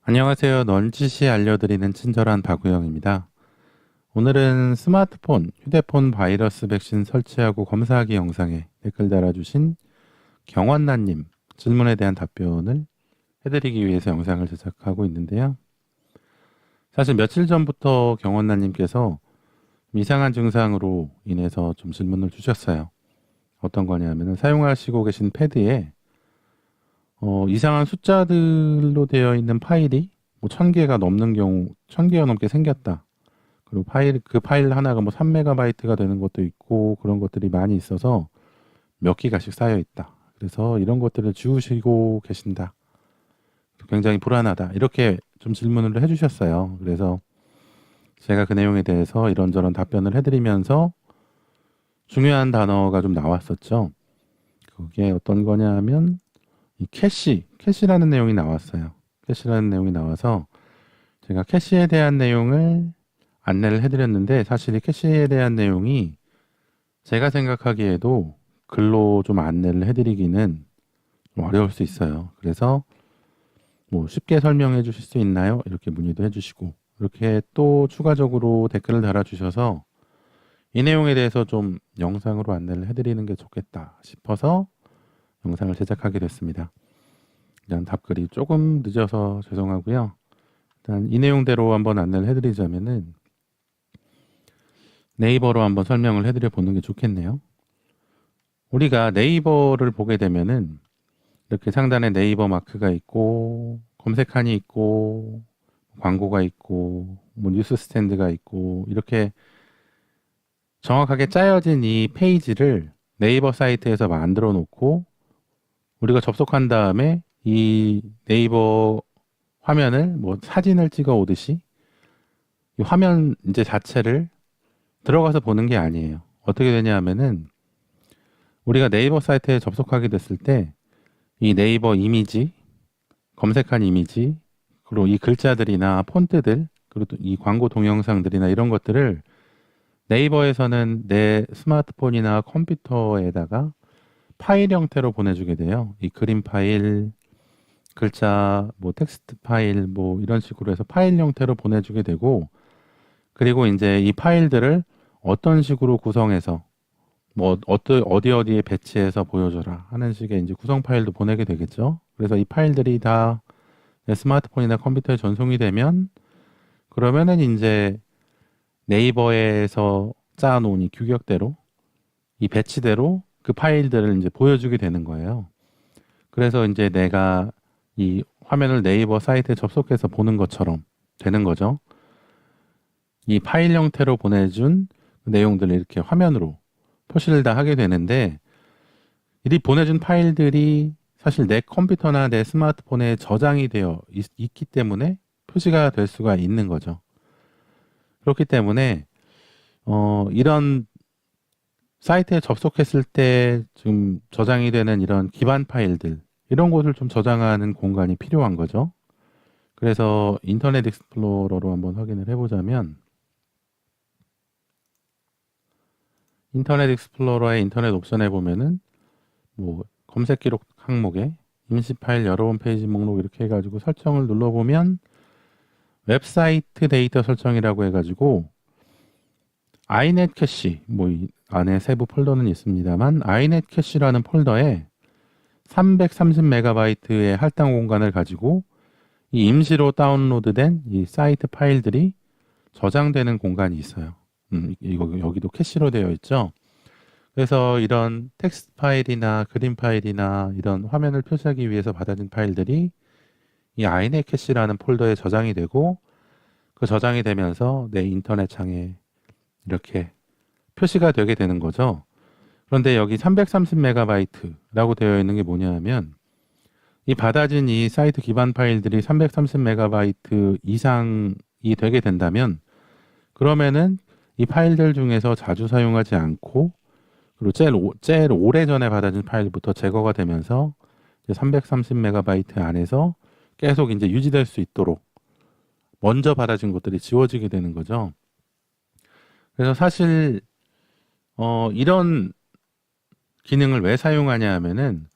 안녕하세요. 넌지시 알려드리는 친절한 박우영입니다. 오늘은 스마트폰, 휴대폰 바이러스 백신 설치하고 검사하기 영상에 댓글 달아주신 경원나님 질문에 대한 답변을 해드리기 위해서 영상을 제작하고 있는데요. 사실 며칠 전부터 경원나님께서 이상한 증상으로 인해서 좀 질문을 주셨어요. 어떤 거냐면은 사용하시고 계신 패드에 이상한 숫자들로 되어 있는 파일이 뭐 1000개가 넘는 경우 1000개가 넘게 생겼다. 그리고 그 파일 하나가 뭐 3메가바이트가 되는 것도 있고 그런 것들이 많이 있어서 몇 기가씩 쌓여 있다. 그래서 이런 것들을 지우시고 계신다. 굉장히 불안하다. 이렇게 좀 질문을 해주셨어요. 그래서 제가 그 내용에 대해서 이런저런 답변을 해드리면서 중요한 단어가 좀 나왔었죠. 그게 어떤 거냐 하면 이 캐시라는 내용이 나왔어요. 캐시라는 내용이 나와서 제가 캐시에 대한 내용을 안내를 해드렸는데 사실 이 캐시에 대한 내용이 제가 생각하기에도 글로 좀 안내를 해드리기는 좀 어려울 수 있어요. 그래서 뭐 쉽게 설명해 주실 수 있나요? 이렇게 문의도 해주시고 이렇게 또 추가적으로 댓글을 달아주셔서 이 내용에 대해서 좀 영상으로 안내를 해드리는 게 좋겠다 싶어서 영상을 제작하게 됐습니다. 일단 답글이 조금 늦어서 죄송하고요. 일단 이 내용대로 한번 안내를 해드리자면은 네이버로 한번 설명을 해드려 보는 게 좋겠네요. 우리가 네이버를 보게 되면은 이렇게 상단에 네이버 마크가 있고 검색칸이 있고 광고가 있고 뭐 뉴스 스탠드가 있고 이렇게 정확하게 짜여진 이 페이지를 네이버 사이트에서 만들어 놓고 우리가 접속한 다음에 이 네이버 화면을 뭐 사진을 찍어 오듯이 이 화면 이제 자체를 들어가서 보는 게 아니에요. 어떻게 되냐 하면은 우리가 네이버 사이트에 접속하게 됐을 때 이 네이버 이미지, 검색한 이미지, 그리고 이 글자들이나 폰트들, 그리고 또 이 광고 동영상들이나 이런 것들을 네이버에서는 내 스마트폰이나 컴퓨터에다가 파일 형태로 보내주게 돼요. 이 그림 파일, 글자, 뭐 텍스트 파일, 뭐 이런 식으로 해서 파일 형태로 보내주게 되고, 그리고 이제 이 파일들을 어떤 식으로 구성해서 뭐 어디에 배치해서 보여줘라 하는 식의 이제 구성 파일도 보내게 되겠죠. 그래서 이 파일들이 다 내 스마트폰이나 컴퓨터에 전송이 되면 그러면은 이제 네이버에서 짜놓은 이 규격대로 이 배치대로 그 파일들을 이제 보여주게 되는 거예요. 그래서 이제 내가 이 화면을 네이버 사이트에 접속해서 보는 것처럼 되는 거죠. 이 파일 형태로 보내준 내용들을 이렇게 화면으로 표시를 다 하게 되는데 이 보내준 파일들이 사실 내 컴퓨터나 내 스마트폰에 저장이 되어 있기 때문에 표시가 될 수가 있는 거죠. 그렇기 때문에 이런 사이트에 접속했을 때 지금 저장이 되는 이런 기반 파일들 이런 것을 좀 저장하는 공간이 필요한 거죠. 그래서 인터넷 익스플로러로 한번 확인을 해보자면 인터넷 익스플로러의 인터넷 옵션에 보면은 뭐 검색 기록 항목에 임시 파일 여러 번 페이지 목록 이렇게 해가지고 설정을 눌러보면 웹사이트 데이터 설정이라고 해가지고 아이넷 캐시 뭐 이 안에 세부 폴더는 있습니다만 아이넷 캐시라는 폴더에 330메가바이트의 할당 공간을 가지고 이 임시로 다운로드된 이 사이트 파일들이 저장되는 공간이 있어요. 이거 여기도 캐시로 되어 있죠. 그래서 이런 텍스트 파일이나 그림 파일이나 이런 화면을 표시하기 위해서 받아진 파일들이 이 아이넷 캐시라는 폴더에 저장이 되고 그 저장이 되면서 내 인터넷 창에 이렇게 표시가 되게 되는 거죠. 그런데 여기 330메가바이트라고 되어 있는 게 뭐냐 하면 이 받아진 이 사이트 기반 파일들이 330메가바이트 이상이 되게 된다면 그러면은 이 파일들 중에서 자주 사용하지 않고 그리고 제일 오래전에 받아진 파일부터 제거가 되면서 330메가바이트 안에서 계속 이제 유지될 수 있도록 먼저 받아진 것들이 지워지게 되는 거죠. 그래서 사실 이런 기능을 왜 사용하냐 하면은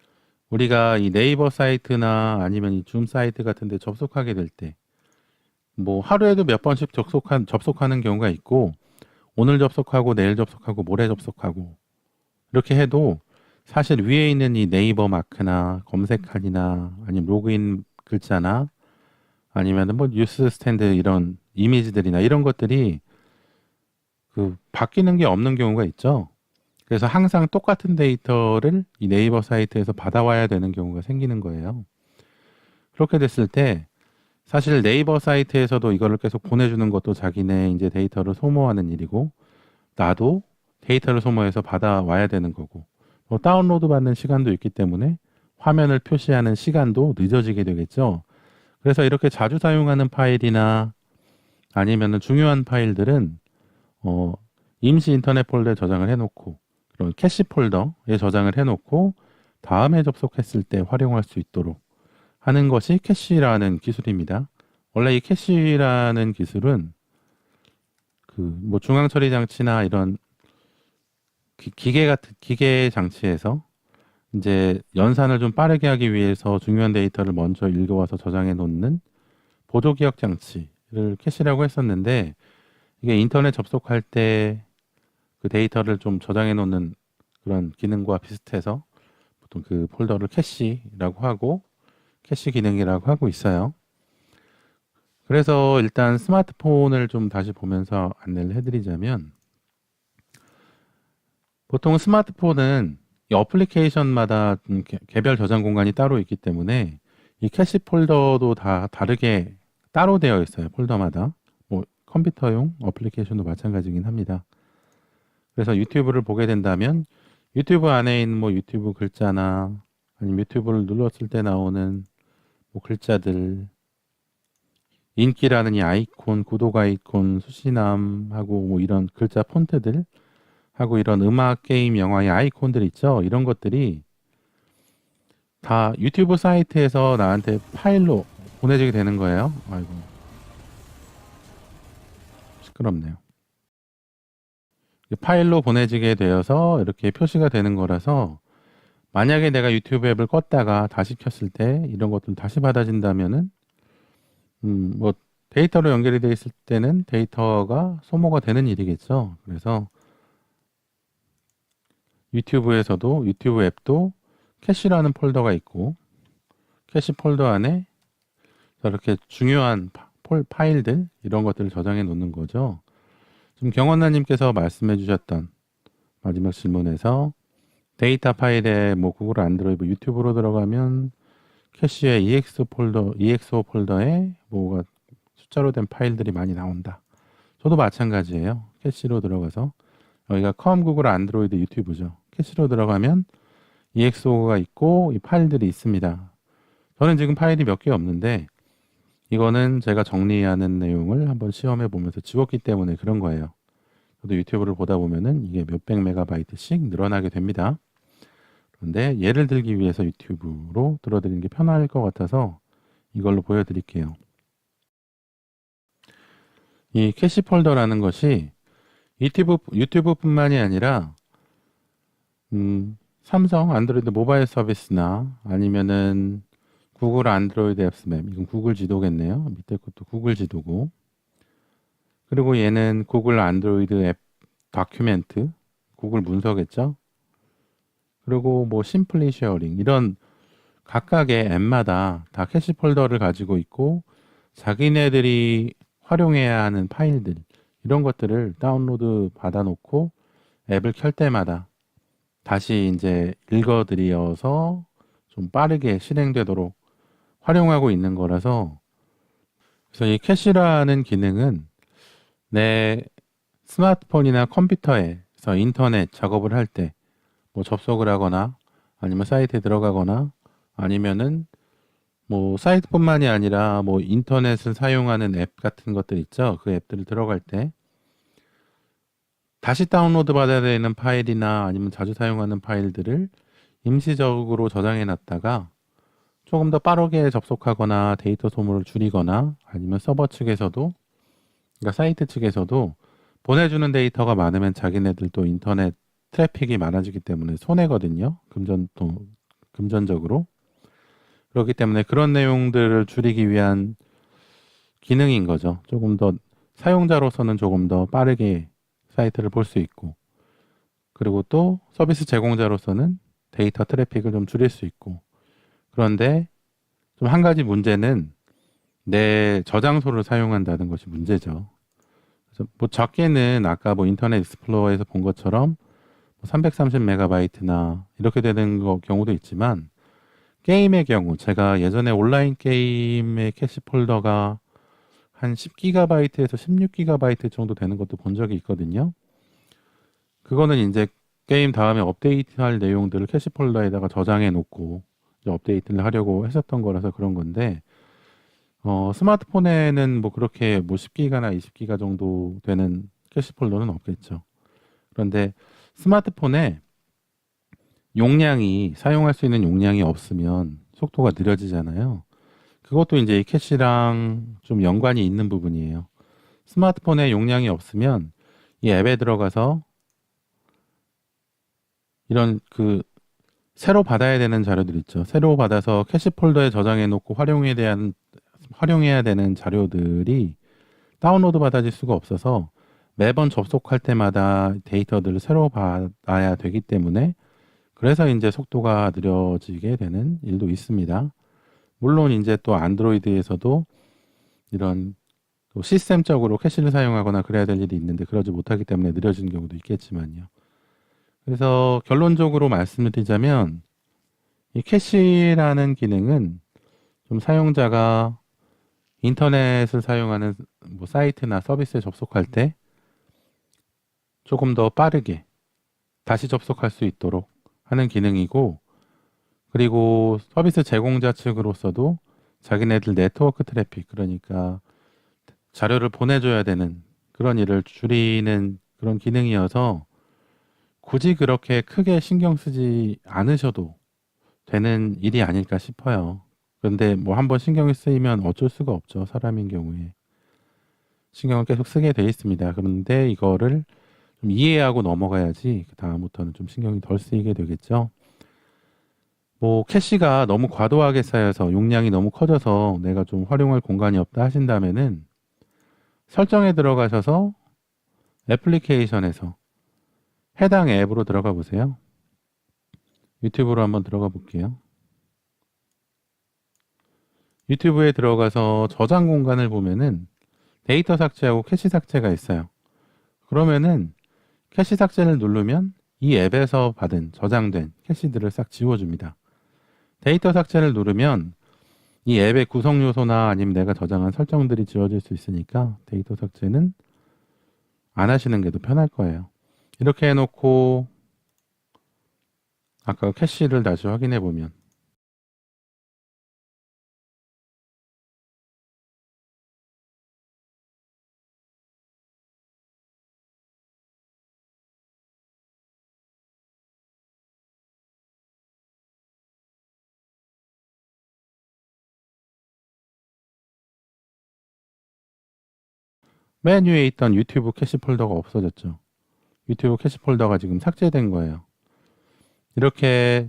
우리가 이 네이버 사이트나 아니면 이 줌 사이트 같은 데 접속하게 될 때, 뭐 하루에도 몇 번씩 접속하는 경우가 있고, 오늘 접속하고 내일 접속하고 모레 접속하고 이렇게 해도 사실 위에 있는 이 네이버 마크나 검색칸이나 아니면 로그인 글자나 아니면 뭐 뉴스 스탠드 이런 이미지들이나 이런 것들이 그 바뀌는 게 없는 경우가 있죠. 그래서 항상 똑같은 데이터를 이 네이버 사이트에서 받아와야 되는 경우가 생기는 거예요. 그렇게 됐을 때 사실 네이버 사이트에서도 이거를 계속 보내주는 것도 자기네 이제 데이터를 소모하는 일이고, 나도 데이터를 소모해서 받아와야 되는 거고, 또 다운로드 받는 시간도 있기 때문에 화면을 표시하는 시간도 늦어지게 되겠죠. 그래서 이렇게 자주 사용하는 파일이나 아니면은 중요한 파일들은 어, 임시 인터넷 폴더에 저장을 해놓고, 그런 캐시 폴더에 저장을 해놓고 다음에 접속했을 때 활용할 수 있도록 하는 것이 캐시라는 기술입니다. 원래 이 캐시라는 기술은 그 뭐 중앙 처리 장치나 이런 기계 장치에서 이제 연산을 좀 빠르게 하기 위해서 중요한 데이터를 먼저 읽어와서 저장해 놓는 보조 기억 장치를 캐시라고 했었는데, 이게 인터넷 접속할 때 그 데이터를 좀 저장해 놓는 그런 기능과 비슷해서 보통 그 폴더를 캐시라고 하고 캐시 기능이라고 하고 있어요. 그래서 일단 스마트폰을 좀 다시 보면서 안내를 해드리자면, 보통 스마트폰은 이 어플리케이션마다 개별 저장 공간이 따로 있기 때문에 이 캐시 폴더도 다 다르게 따로 되어 있어요. 폴더마다. 뭐 컴퓨터용 어플리케이션도 마찬가지긴 합니다. 그래서 유튜브를 보게 된다면 유튜브 안에 있는 뭐 유튜브 글자나 아니면 유튜브를 눌렀을 때 나오는 뭐 글자들, 인기라는 이 아이콘, 구독 아이콘, 수신함하고 뭐 이런 글자 폰트들 하고 이런 음악, 게임, 영화의 아이콘들 있죠. 이런 것들이 다 유튜브 사이트에서 나한테 파일로 보내지게 되는 거예요. 아이고, 시끄럽네요. 파일로 보내지게 되어서 이렇게 표시가 되는 거라서, 만약에 내가 유튜브 앱을 껐다가 다시 켰을 때 이런 것들 다시 받아진다면은 뭐 데이터로 연결이 돼 있을 때는 데이터가 소모가 되는 일이겠죠. 그래서 유튜브에서도 유튜브 앱도 캐시라는 폴더가 있고, 캐시 폴더 안에 저렇게 중요한 파일들 이런 것들을 저장해 놓는 거죠. 지금 경원나님께서 말씀해 주셨던 마지막 질문에서 데이터 파일에 뭐 구글 안드로이드 유튜브로 들어가면 캐시에 EXO 폴더에 뭐가 숫자로 된 파일들이 많이 나온다. 저도 마찬가지예요. 캐시로 들어가서 여기가 컴 구글 안드로이드 유튜브죠. 캐시로 들어가면 EXO가 있고 이 파일들이 있습니다. 저는 지금 파일이 몇 개 없는데 이거는 제가 정리하는 내용을 한번 시험해 보면서 지웠기 때문에 그런 거예요. 저도 유튜브를 보다 보면은 이게 몇백 메가바이트씩 늘어나게 됩니다. 그런데 예를 들기 위해서 유튜브로 들어드리는 게 편할 것 같아서 이걸로 보여드릴게요. 이 캐시 폴더라는 것이 유튜브뿐만이 아니라 삼성 안드로이드 모바일 서비스나 아니면은 구글 안드로이드 앱스맵, 이건 구글 지도겠네요. 밑에 것도 구글 지도고, 그리고 얘는 구글 안드로이드 앱 다큐멘트, 구글 문서겠죠. 그리고 뭐 심플리 쉐어링, 이런 각각의 앱마다 다 캐시 폴더를 가지고 있고 자기네들이 활용해야 하는 파일들, 이런 것들을 다운로드 받아놓고 앱을 켤 때마다 다시 이제 읽어드려서 좀 빠르게 실행되도록 활용하고 있는 거라서, 그래서 이 캐시라는 기능은 내 스마트폰이나 컴퓨터에서 인터넷 작업을 할 때 뭐 접속을 하거나 아니면 사이트에 들어가거나 아니면은 뭐 사이트뿐만이 아니라 뭐 인터넷을 사용하는 앱 같은 것들 있죠. 그 앱들을 들어갈 때 다시 다운로드 받아야 되는 파일이나 아니면 자주 사용하는 파일들을 임시적으로 저장해 놨다가 조금 더 빠르게 접속하거나 데이터 소모를 줄이거나 아니면 서버 측에서도, 그러니까 사이트 측에서도 보내주는 데이터가 많으면 자기네들도 인터넷 트래픽이 많아지기 때문에 손해거든요. 금전도 금전적으로. 그렇기 때문에 그런 내용들을 줄이기 위한 기능인 거죠. 조금 더 사용자로서는 조금 더 빠르게 사이트를 볼 수 있고, 그리고 또 서비스 제공자로서는 데이터 트래픽을 좀 줄일 수 있고. 그런데 좀 한 가지 문제는 내 저장소를 사용한다는 것이 문제죠. 그래서 뭐 적게는 아까 뭐 인터넷 익스플로러에서 본 것처럼 330메가바이트나 이렇게 되는 경우도 있지만, 게임의 경우 제가 예전에 온라인 게임의 캐시 폴더가 한 10기가바이트에서 16기가바이트 정도 되는 것도 본 적이 있거든요. 그거는 이제 게임 다음에 업데이트할 내용들을 캐시 폴더에다가 저장해 놓고 이제 업데이트를 하려고 했었던 거라서 그런 건데, 스마트폰에는 뭐 그렇게 뭐 10기가나 20기가 정도 되는 캐시 폴더는 없겠죠. 그런데 스마트폰에 용량이, 사용할 수 있는 용량이 없으면 속도가 느려지잖아요. 그것도 이제 이 캐시랑 좀 연관이 있는 부분이에요. 스마트폰에 용량이 없으면 이 앱에 들어가서 이런 새로 받아야 되는 자료들 있죠. 새로 받아서 캐시 폴더에 저장해 놓고 활용해야 되는 자료들이 다운로드 받아질 수가 없어서 매번 접속할 때마다 데이터들을 새로 받아야 되기 때문에, 그래서 이제 속도가 느려지게 되는 일도 있습니다. 물론 이제 또 안드로이드에서도 이런 또 시스템적으로 캐시를 사용하거나 그래야 될 일이 있는데 그러지 못하기 때문에 느려지는 경우도 있겠지만요. 그래서 결론적으로 말씀을 드리자면, 이 캐시라는 기능은 좀 사용자가 인터넷을 사용하는 뭐 사이트나 서비스에 접속할 때 조금 더 빠르게 다시 접속할 수 있도록 하는 기능이고, 그리고 서비스 제공자 측으로서도 자기네들 네트워크 트래픽, 그러니까 자료를 보내줘야 되는 그런 일을 줄이는 그런 기능이어서 굳이 그렇게 크게 신경 쓰지 않으셔도 되는 일이 아닐까 싶어요. 그런데 뭐 한번 신경이 쓰이면 어쩔 수가 없죠. 사람인 경우에. 신경을 계속 쓰게 돼 있습니다. 그런데 이거를 좀 이해하고 넘어가야지 그 다음부터는 좀 신경이 덜 쓰이게 되겠죠. 뭐 캐시가 너무 과도하게 쌓여서 용량이 너무 커져서 내가 좀 활용할 공간이 없다 하신다면은 설정에 들어가셔서 애플리케이션에서 해당 앱으로 들어가 보세요. 유튜브로 한번 들어가 볼게요. 유튜브에 들어가서 저장 공간을 보면은 데이터 삭제하고 캐시 삭제가 있어요. 그러면은 캐시 삭제를 누르면 이 앱에서 받은 저장된 캐시들을 싹 지워줍니다. 데이터 삭제를 누르면 이 앱의 구성 요소나 아니면 내가 저장한 설정들이 지워질 수 있으니까 데이터 삭제는 안 하시는 게 더 편할 거예요. 이렇게 해놓고 아까 캐시를 다시 확인해 보면 맨 위에 있던 유튜브 캐시 폴더가 없어졌죠. 유튜브 캐시 폴더가 지금 삭제된 거예요. 이렇게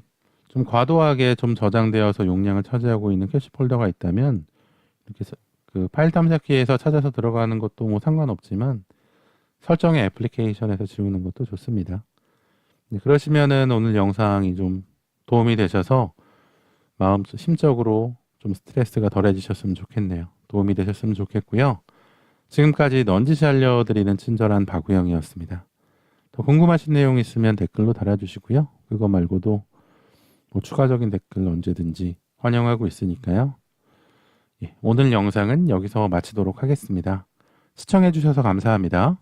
좀 과도하게 좀 저장되어서 용량을 차지하고 있는 캐시 폴더가 있다면 이렇게 그 파일 탐색기에서 찾아서 들어가는 것도 뭐 상관없지만 설정의 애플리케이션에서 지우는 것도 좋습니다. 네, 그러시면은 오늘 영상이 좀 도움이 되셔서 심적으로 좀 스트레스가 덜해지셨으면 좋겠네요. 도움이 되셨으면 좋겠고요. 지금까지 넌지시 알려드리는 친절한 박우영이었습니다. 더 궁금하신 내용 있으면 댓글로 달아주시고요. 그거 말고도 뭐 추가적인 댓글 언제든지 환영하고 있으니까요. 예, 오늘 영상은 여기서 마치도록 하겠습니다. 시청해주셔서 감사합니다.